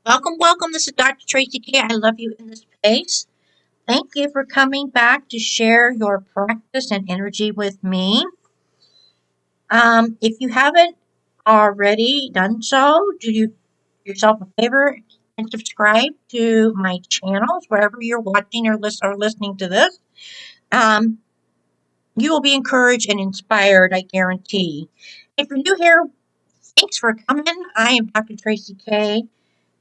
Welcome, welcome. This is Dr. Traci K. I love you in this place. Thank you for coming back to share your practice and energy with me. If you haven't already done so, do yourself a favor and subscribe to my channels wherever you're watching or listening to this. Um, you will be encouraged and inspired, I guarantee. If you're new here, thanks for coming. I am Dr. Traci K,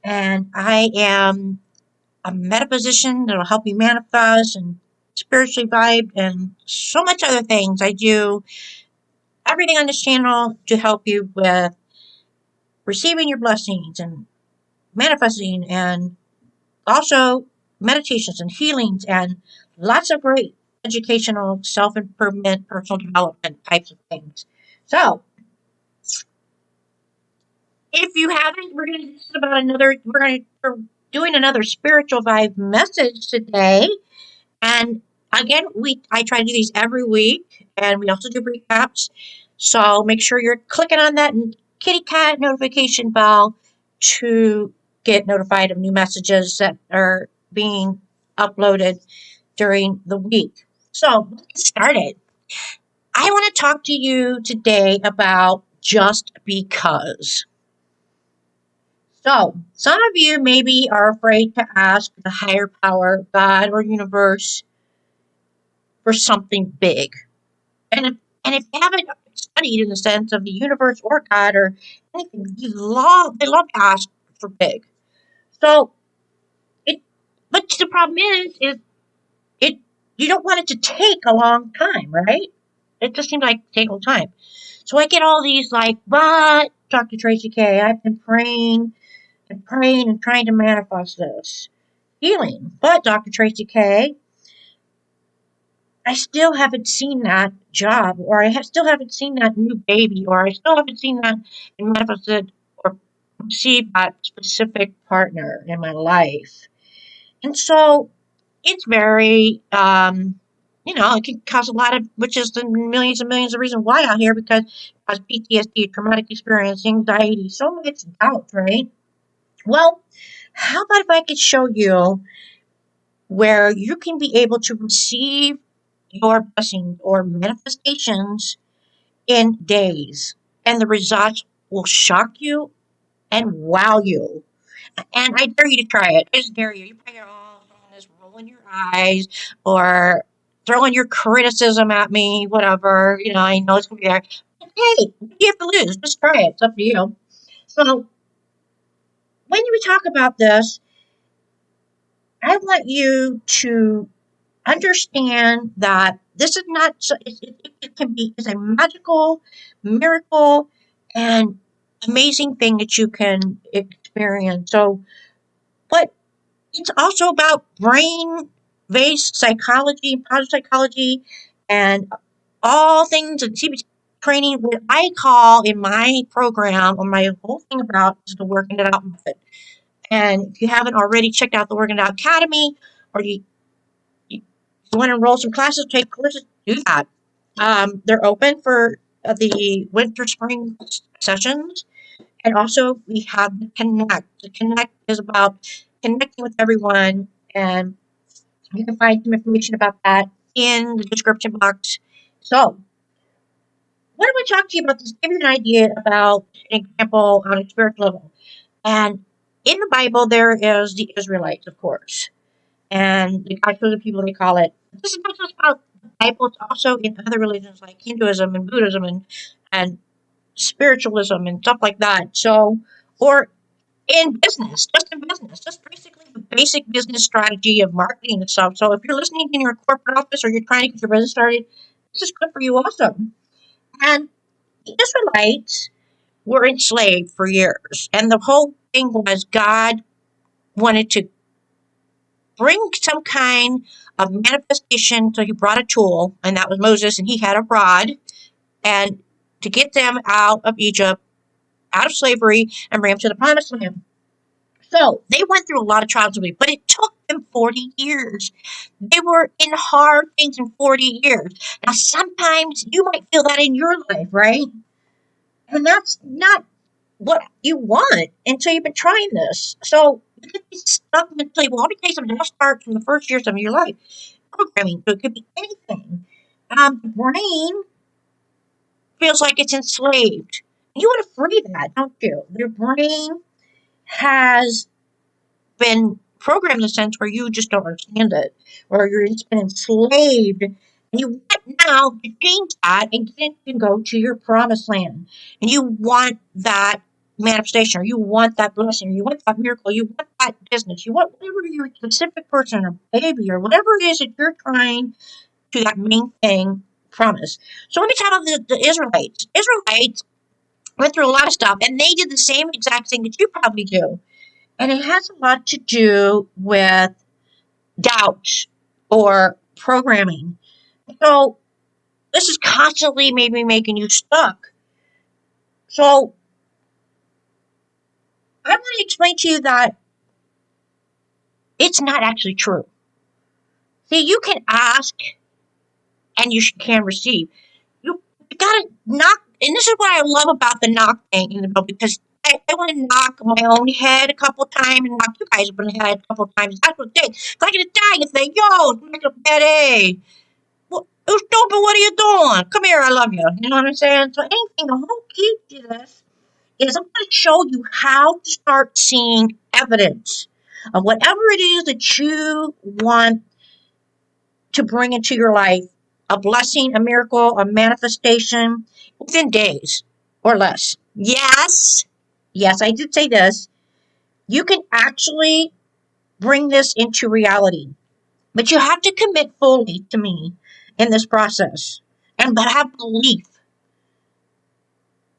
and I am a metaphysician that'll help you manifest and spiritually vibe and so much other things. I do everything on this channel to help you with receiving your blessings and manifesting and also meditations and healings and lots of great educational self-improvement, personal development types of things. So if you haven't, we're doing another spiritual vibe message today. And again, I try to do these every week, and we also do recaps. So make sure you're clicking on that kitty cat notification bell to get notified of new messages that are being uploaded during the week. So let's get started. I want to talk to you today about just because. So, some of you maybe are afraid to ask the higher power, God, or universe for something big. And if you haven't studied in the sense of the universe or God or anything, they love to ask for big. So it but the problem is it you don't want it to take a long time, right? It just seems like take a long time. So I get all these like, but Dr. Traci K, I've been praying and trying to manifest this healing. But Dr. Traci K, I still haven't seen that job, or still haven't seen that new baby, or I still haven't seen that and manifested or received that specific partner in my life. And so it's very, it can cause a lot of, which is the millions and millions of reasons why out here, because it causes PTSD, traumatic experience, anxiety, so much doubt, right? Well, how about if I could show you where you can be able to receive your blessings or manifestations in days, and the results will shock you and wow you. And I dare you to try it. I just dare you. You probably are all doing this, rolling your eyes or throwing your criticism at me, whatever. I know it's gonna be there. But hey, what do you have to lose? Just try it. It's up to you. So when we talk about this, I want you to understand that this is not so it can be it's a magical miracle and amazing thing that you can experience. So but it's also about brain based psychology, positive psychology, and all things and CBT training, what I call in my program or my whole thing about is the working it out method. And if you haven't already checked out the Working It Out Academy, or you want to enroll some classes, take courses, do that. They're open for the winter spring sessions. And also, we have the Connect. The Connect is about connecting with everyone, and you can find some information about that in the description box. So, what do I talk to you about this? Give you an idea about an example on a spiritual level. And in the Bible, there is the Israelites, of course. And the God chosen people, they call it. This is not just about the Bible, it's also in other religions like Hinduism and Buddhism and spiritualism and stuff like that. So, or in business, just basically the basic business strategy of marketing and stuff. So, if you're listening in your corporate office or you're trying to get your business started, this is good for you also. And the Israelites were enslaved for years. And the whole thing was God wanted to bring some kind of manifestation. So he brought a tool, and that was Moses, and he had a rod, and to get them out of Egypt, out of slavery, and bring them to the promised land. So they went through a lot of trials, but it took them 40 years. They were in hard things in 40 years. Now, sometimes you might feel that in your life, right? And that's not what you want until you've been trying this. So you could be stuck mentally. Well, let me tell you something. It all starts from the first years of your life. Programming, so it could be anything. The brain feels like it's enslaved. You want to free that, don't you? Your brain has been programmed in a sense where you just don't understand it, or you're just been enslaved. And you want now to change that and then you can go to your promised land. And you want that manifestation, or you want that blessing, or you want that miracle, you want that business, you want whatever your specific person or baby or whatever it is that you're trying to that main thing promise. So let me tell you the Israelites. Israelites went through a lot of stuff and they did the same exact thing that you probably do. And it has a lot to do with doubt or programming. So this is constantly maybe making you stuck. So I want to explain to you that it's not actually true. See, you can ask and you can receive. You gotta knock, and this is what I love about the knock thing in the book, because I want to knock my own head a couple times and knock you guys up in the head a couple times. That's what it takes. If I get a die and say, yo, it's like a bad A. Well, you stupid, what are you doing? Come here, I love you. You know what I'm saying? So anything, the whole key to this is I'm going to show you how to start seeing evidence of whatever it is that you want to bring into your life, a blessing, a miracle, a manifestation within days or less. Yes, I did say this. You can actually bring this into reality, but you have to commit fully to me in this process and have belief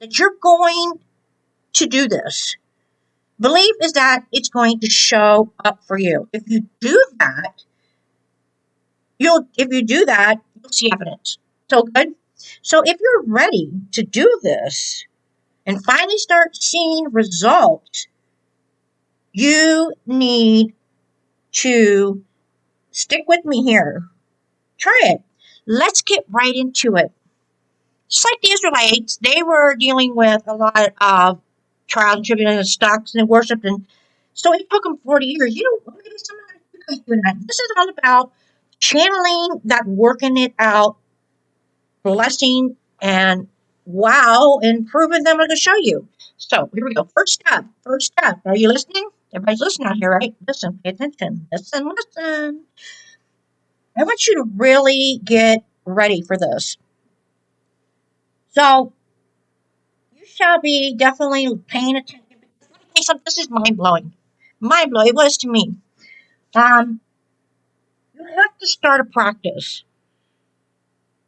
that you're going to do this. Belief is that it's going to show up for you. If you do that, you'll see evidence. So good. So if you're ready to do this and finally start seeing results, you need to stick with me here. Try it. Let's get right into it. Just like the Israelites, they were dealing with a lot of trials and tribulations and stocks and worship, and so it took them 40 years. You know, maybe sometimes you guys do that. This is all about channeling that, working it out, blessing, and wow, and proving them I'm going to show you. So here we go. First step. First step. Are you listening? Everybody's listening out here, right? Listen, pay attention. Listen, listen. I want you to really get ready for this. So you shall be definitely paying attention. Let me tell you something. This is mind blowing. Mind blowing. It was to me. Um, you have to start a practice.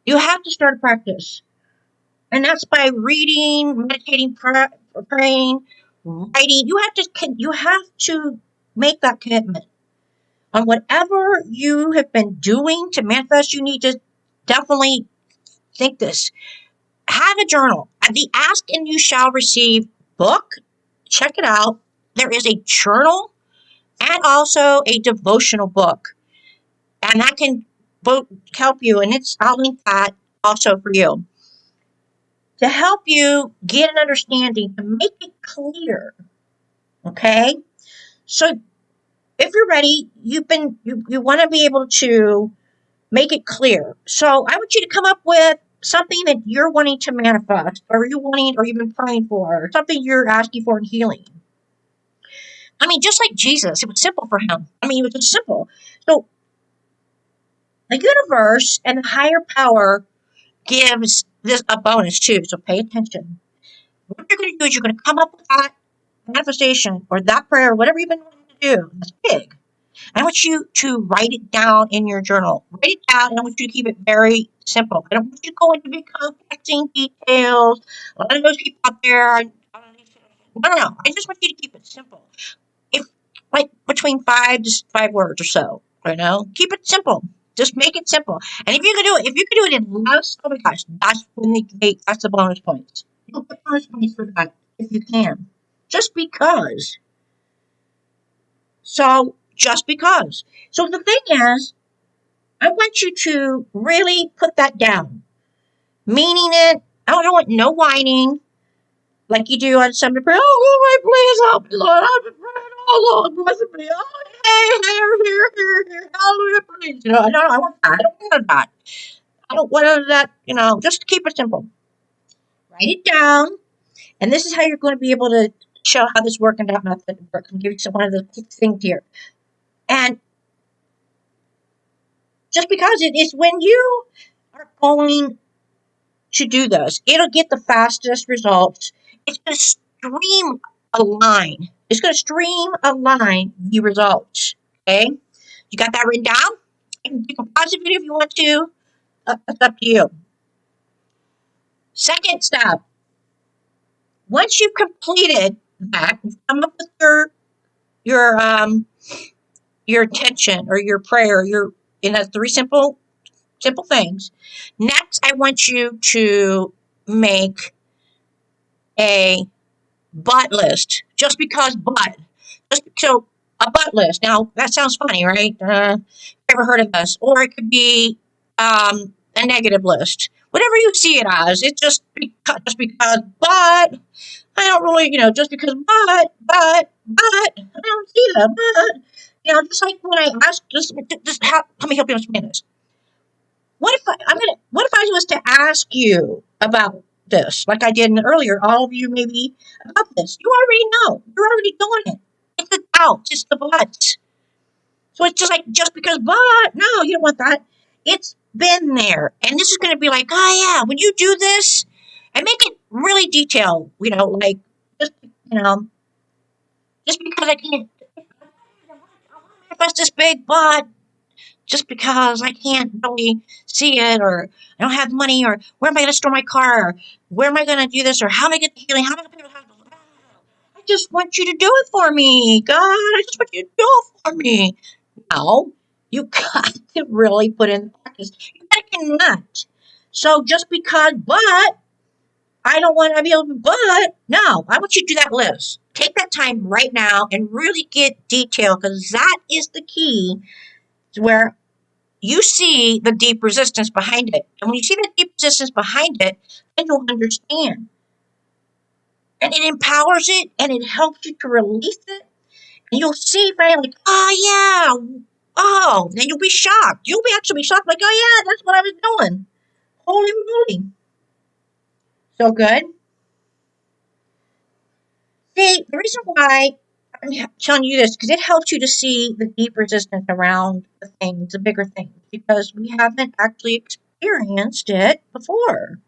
You have to start a practice. And that's by reading, meditating, praying, writing. You have to make that commitment on whatever you have been doing to manifest. You need to definitely think this. Have a journal. At the Ask and You Shall Receive book, check it out. There is a journal and also a devotional book, and that can both help you. And I'll link that also for you, to help you get an understanding, to make it clear. Okay? So if you're ready, you want to be able to make it clear. So I want you to come up with something that you're wanting to manifest, or you've been praying for, or something you're asking for in healing. I mean, just like Jesus, it was simple for him. I mean, it was just simple. So the universe and the higher power gives this a bonus too. So pay attention. What you're going to do is you're going to come up with that manifestation or that prayer, whatever you've been wanting to do. That's big. I want you to write it down in your journal. Write it down, and I want you to keep it very simple. I don't want you to go into big complexing details. A lot of those people out there, no. I just want you to keep it simple. If like between 5 words or so, keep it simple. Just make it simple. And if you can do it in less, oh my gosh, that's the bonus points. You'll get bonus points for that if you can. Just because. Just because. So the thing is, I want you to really put that down. Meaning it, I don't want no whining. like you do on Sunday prayer. Oh, Lord, please help me, Lord. I've been praying. Oh, Lord, bless me. Oh, here. Hallelujah, please. I want that. I don't want that. I don't want that, just keep it simple. Write it down. And this is how you're going to be able to show how this work and that method works. I'm giving you one of the things here. And just because it is when you are going to do this, it'll get the fastest results. It's going to streamline the results. Okay? You got that written down? You can pause the video if you want to. It's up to you. Second step. Once you've completed that, come up with your intention or your prayer, and that's 3 simple things. Next, I want you to make a but list. Just because but. So a but list. Now that sounds funny, right? Ever heard of this? Or it could be a negative list. Whatever you see it as. It's just because, but I don't really, just because, but I don't see that, but just like when I asked, just let me help you understand this. What if I was to ask you about this, like I did earlier, all of you maybe about this? You already know. You're already doing it. It's the doubt. It's the but. So it's just because, but no, you don't want that. It's been there. And this is going to be like, oh yeah, when you do this, and make it really detailed, like, just, just because I can't, manifest this big, but just because I can't really see it, or I don't have money, or where am I going to store my car, or where am I going to do this, or how am I going to healing, how am I going to pay the hospital? I just want you to do it for me, God. I just want you to do it for me. No, you got to really put in practice. You cannot. So just because, but I don't want to be able to, but no, I want you to do that list. Take that time right now and really get detailed, because that is the key to where you see the deep resistance behind it. And when you see the deep resistance behind it, then you'll understand. And it empowers it, and it helps you to release it. And you'll see finally, like, oh yeah, oh, then you'll be shocked. You'll actually be shocked, like, oh yeah, that's what I was doing. Holy moly. So good. See, the reason why I'm telling you this, because it helps you to see the deep resistance around the things, the bigger things, because we haven't actually experienced it before.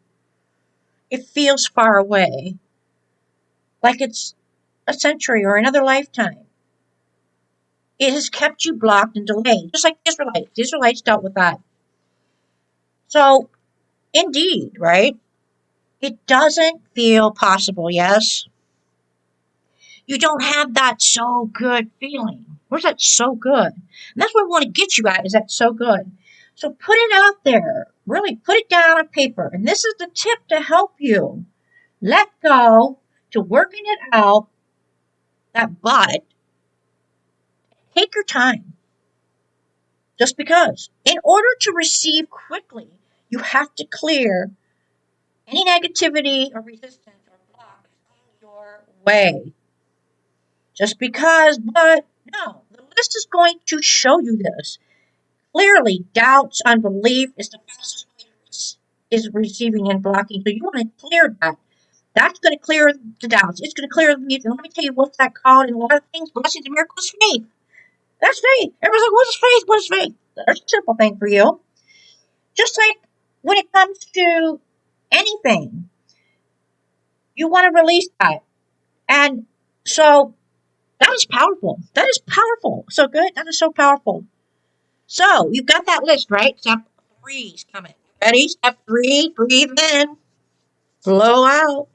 It feels far away, like it's a century or another lifetime. It has kept you blocked and delayed, just like the Israelites. The Israelites dealt with that. So, indeed, right? It doesn't feel possible, yes? You don't have that so good feeling. Where's that so good? And that's what I want to get you at, is that so good. So put it out there. Really put it down on paper. And this is the tip to help you let go to working it out, that but. Take your time. Just because. In order to receive quickly, you have to clear any negativity or resistance or blocks in your way. Just because, but no. The list is going to show you this. Clearly, doubts, unbelief is the fastest way is receiving and blocking. So you want to clear that. That's going to clear the doubts. It's going to clear the beliefs. And let me tell you what's that called in a lot of things. Blessings and miracles, faith. That's faith. Everybody's like, what's faith? What's faith? There's a simple thing for you. Just like when it comes to anything, you want to release that. And so that is powerful. That is powerful. So good. That is so powerful. So you've got that list, right? Step 3 is coming. Ready? Step 3, breathe in, blow out.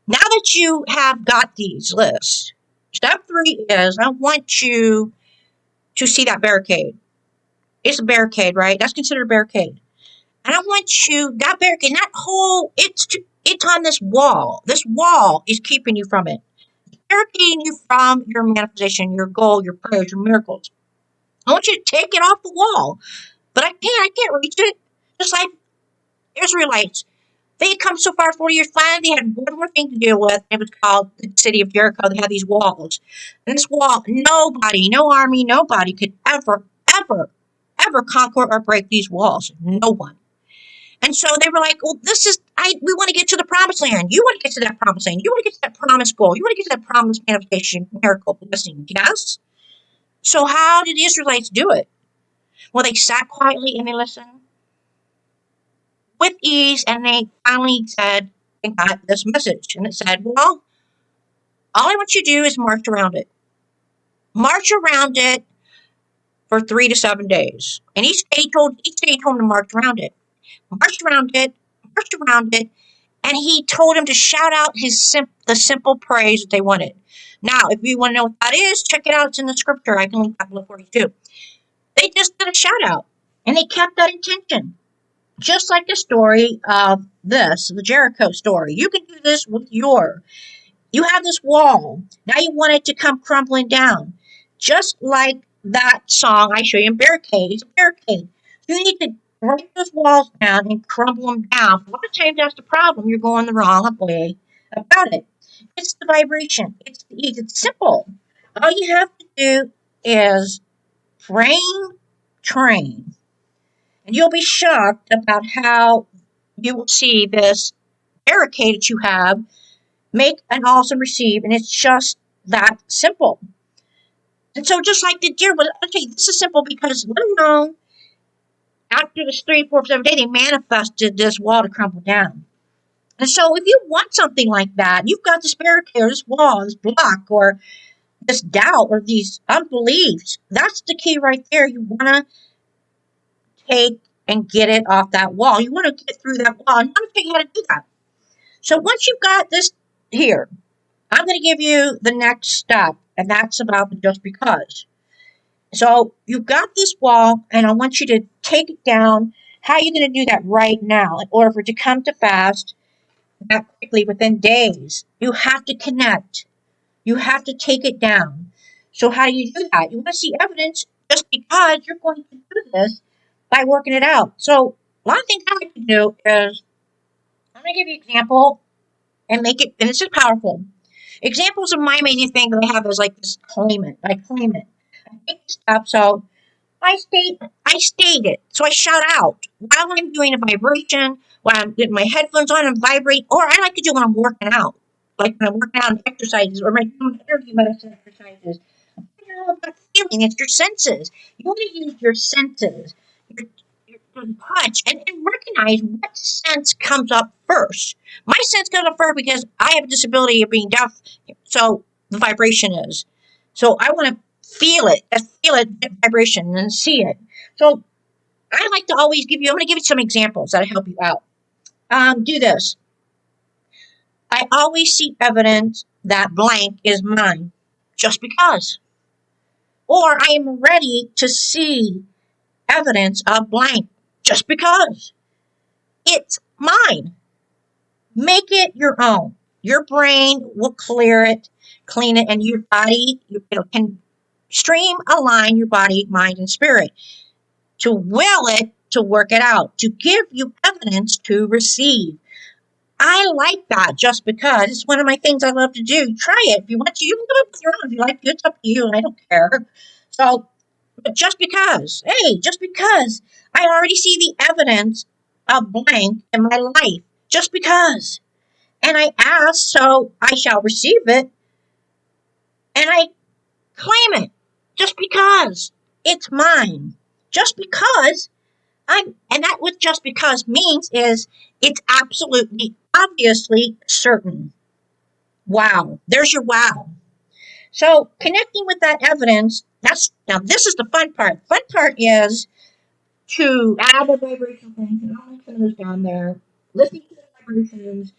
Now that you have got these lists, step 3 is I want you to see that barricade. It's a barricade, right? That's considered a barricade. And I want you, that barricade, that hole, it's on this wall. This wall is keeping you from it. It's barricading you from your manifestation, your goal, your prayers, your miracles. I want you to take it off the wall. But I can't reach it. Just like Israelites, They had come so far 40 years. Finally, they had one more thing to deal with. It was called the city of Jericho. They had these walls. And this wall, nobody, no army, nobody could ever conquer or break these walls. No one. And so they were like, well, we want to get to the promised land. You want to get to that promised land. You want to get to that promised goal. You want to get to that promised manifestation, miracle, blessing. Yes? So how did the Israelites do it? Well, they sat quietly and they listened with ease, and they finally said, and got this message. And it said, well, all I want you to do is march around it. March around it for 3 to 7 days. And each day he told them to march around it. Marched around it, and he told him to shout out the simple praise that they wanted. Now, if you want to know what that is, check it out. It's in the scripture. I can link that below for you too. They just did a shout out, and they kept that intention. Just like the story of the Jericho story. You can do this with you have this wall. Now you want it to come crumbling down. Just like that song I show you in Barricade. It's a barricade. You need to break those walls down and crumble them down. A lot of times that's the problem. You're going the wrong way about it. It's the vibration. It's the ease. It's simple. All you have to do is train. And you'll be shocked about how you will see this barricade that you have make and also receive, and it's just that simple. And so just like the deer, okay, this is simple because let them know after this 3, 4, 7 day, they manifested this wall to crumble down. And so if you want something like that, you've got this barricade, or this wall, this block, or this doubt, or these unbeliefs, that's the key right there. You want to take and get it off that wall. You want to get through that wall, and you want to figure out how to do that. So once you've got this here, I'm going to give you the next step, and that's about the just because. So you've got this wall, and I want you to take it down. How are you going to do that right now in order for it to come to pass that quickly within days? You have to connect. You have to take it down. So how do you do that? You want to see evidence just because you're going to do this by working it out. So a lot of things I like to do is I'm going to give you an example and make it, and it's just powerful. Examples of my major thing that I have is like this claim it. I claim it. I take the step, so I state it. So I shout out while I'm doing a vibration, while I'm getting my headphones on and vibrate, or I like to do when I'm working out. Like when I'm working out in exercises or my energy medicine exercises. You know about feeling, it's your senses. You want to use your senses, your touch, and recognize what sense comes up first. My sense comes up first because I have a disability of being deaf, so the vibration is. So I want to feel it, vibration, and see it. So I like to always I'm going to give you some examples that'll help you out. Do this. I always see evidence that blank is mine, just because. Or I am ready to see evidence of blank, just because. It's mine. Make it your own. Your brain will clear it, clean it, and your body can align your body, mind, and spirit to will it, to work it out, to give you evidence to receive. I like that just because. It's one of my things I love to do. Try it if you want to. You can do it with your own if you like to. It's up to you, and I don't care. So, but just because. Hey, just because. I already see the evidence of blank in my life. Just because. And I ask, so I shall receive it. And I claim it. Just because. It's mine. Just because. And that what just because means is it's absolutely, obviously certain. Wow. There's your wow. So connecting with that evidence, now this is the fun part. Fun part is to add the vibration things, and I'll link some of those down there. Listening to the vibrations,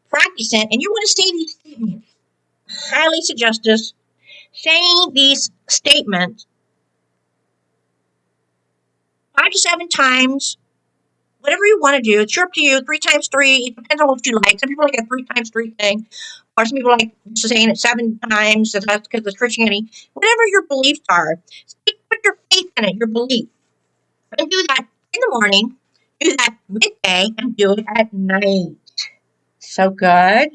practice it, and you want to say these statements. Highly suggest this. Saying these statements 5 to 7 times, whatever you want to do. It's up to you. 3 times 3. It depends on what you like. Some people like a 3 times 3 thing. Or some people like saying it 7 times. That's because of Christianity. Whatever your beliefs are. Put your faith in it, your belief. And do that in the morning. Do that midday. And do it at night. So good.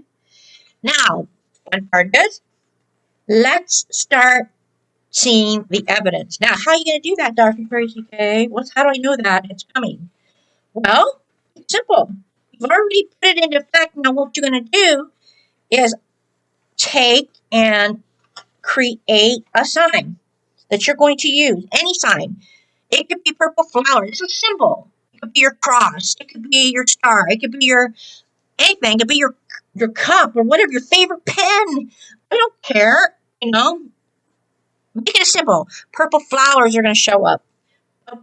Now, fun part is, let's start seeing the evidence. Now, how are you going to do that, Dr. Traci K? How do I know that it's coming? Well, it's simple. You've already put it into effect. Now, what you're going to do is take and create a sign that you're going to use. Any sign. It could be purple flower. It's a symbol. It could be your cross. It could be your star. It could be your anything. It could be your cup or whatever, your favorite pen. I don't care. Make it a symbol. Purple flowers are going to show up. A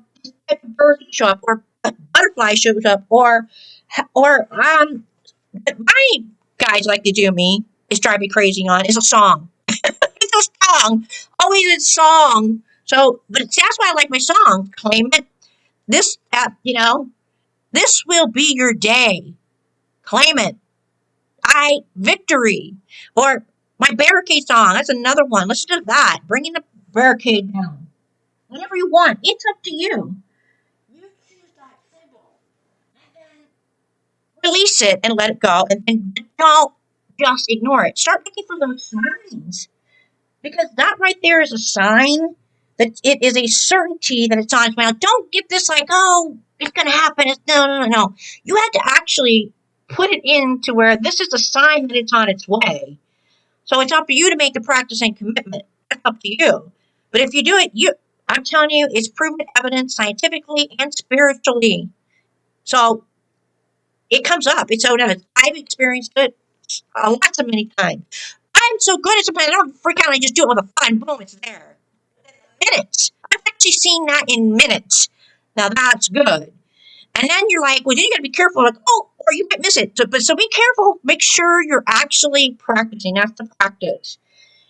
type of bird show up, or a butterfly shows up, or what my guys like to do me is drive me crazy on is a song. It's a song, always a song. So, but see, that's why I like my song. Claim it. This, this will be your day. Claim it. Victory. Or my barricade song. That's another one. Listen to that. Bringing the barricade down. Whatever you want. It's up to you. You choose that symbol. And then release it and let it go. And don't just ignore it. Start looking for those signs. Because that right there is a sign that it is a certainty that it's on its way. Now, don't get this like, oh, it's going to happen. No. You have to actually put it into where this is a sign that it's on its way. So it's up to you to make the practice and commitment. That's up to you. But if you do it, I'm telling you, it's proven evidence scientifically and spiritually. So it comes up. It's so nice. I've experienced it lots of many times. I'm so good at something, I don't freak out. I just do it with a fun boom. It's there. Minutes. I've actually seen that in minutes. Now that's good. And then you're like, well, then you got to be careful. Like, oh, or you might miss it. So be careful. Make sure you're actually practicing. That's the practice.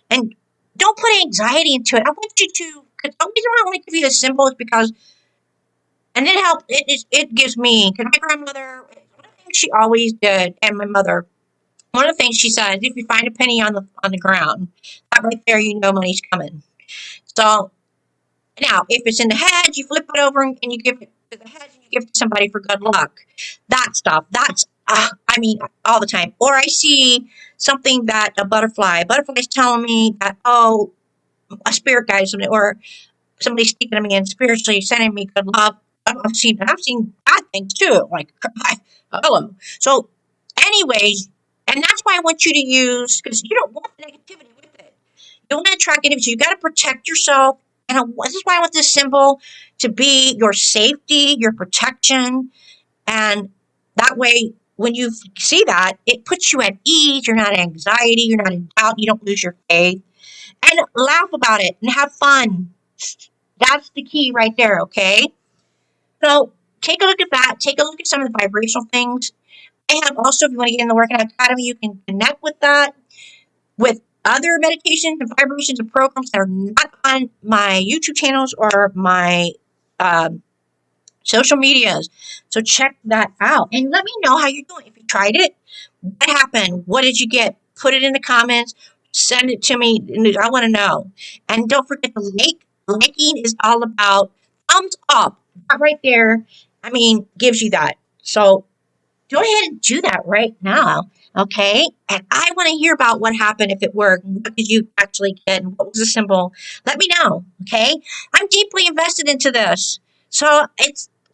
And don't put anxiety into it. I want you to, because the reason why I want to give you the symbol is because, and it gives me, because my grandmother, one of the things she always did, and my mother, one of the things she said, if you find a penny on the ground, that right there, you know money's coming. So now, if it's in the hedge, you flip it over and you give it to the hedge and you give it to somebody for good luck. That stuff. That's, all the time. Or I see something that a butterfly is telling me that, oh, a spirit guide, something, or somebody speaking to me and spiritually sending me good luck. I've seen bad things too. Like, hello. So, anyways, and that's why I want you to use, because you don't want negativity with it. You don't want to attract negativity. So you got to protect yourself. And this is why I want this symbol to be your safety, your protection. And that way, when you see that, it puts you at ease. You're not in anxiety. You're not in doubt. You don't lose your faith. And laugh about it and have fun. That's the key right there, okay? So take a look at that. Take a look at some of the vibrational things. I have also, if you want to get in the Workout Academy, you can connect with that, with other meditations and vibrations and programs that are not on my YouTube channels or my social medias. So check that out and let me know how you're doing. If you tried it, what happened? What did you get? Put it in the comments. Send it to me. I want to know. And don't forget to like. Liking is all about thumbs up. That right there, gives you that. So go ahead and do that right now. Okay. And I want to hear about what happened, if it worked. What did you actually get? And what was the symbol? Let me know. Okay. I'm deeply invested into this. So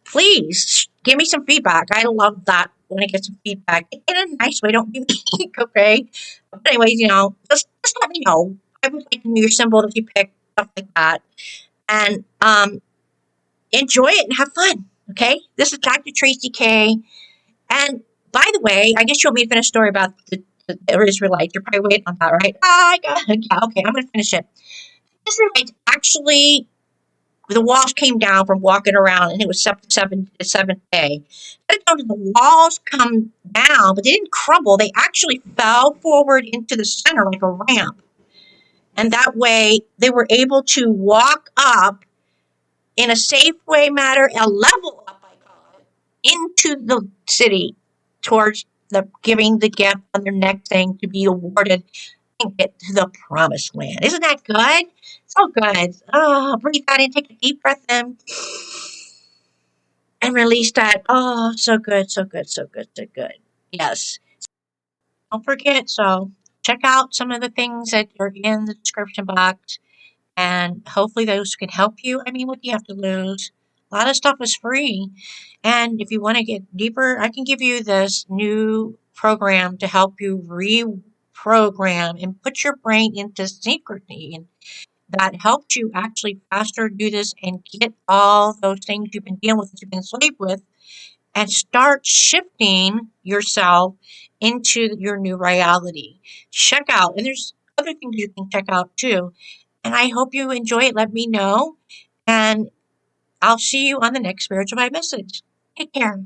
please give me some feedback. I love that when I get some feedback in a nice way. Don't be mean. Okay. But anyways, just let me know. I would like to know your symbol that you picked, stuff like that. And enjoy it and have fun. Okay. This is Dr. Traci K. And by the way, I guess you want me to finish a story about the Israelites. You're probably waiting on that, right? Yeah, okay, I'm going to finish it. Israelites actually, the walls came down from walking around, and it was the seventh day. The walls come down, but they didn't crumble. They actually fell forward into the center like a ramp. And that way, they were able to walk up in a safe way matter, a level up, I call it, into the city towards giving the gift on their next thing to be awarded and get to the promised land. Isn't that good? So good. Oh, breathe that in, take a deep breath in, and release that. Oh, so good, so good, so good, so good. Yes. don't forget. So check out some of the things that are in the description box, and hopefully those can help you. I mean, what do you have to lose? A lot of stuff is free. And if you want to get deeper, I can give you this new program to help you reprogram and put your brain into synchrony. And that helps you actually faster do this and get all those things you've been dealing with, that you've been enslaved with, and start shifting yourself into your new reality. Check out, and there's other things you can check out too. And I hope you enjoy it. Let me know. And I'll see you on the next Spiritual Vibe message. Take care.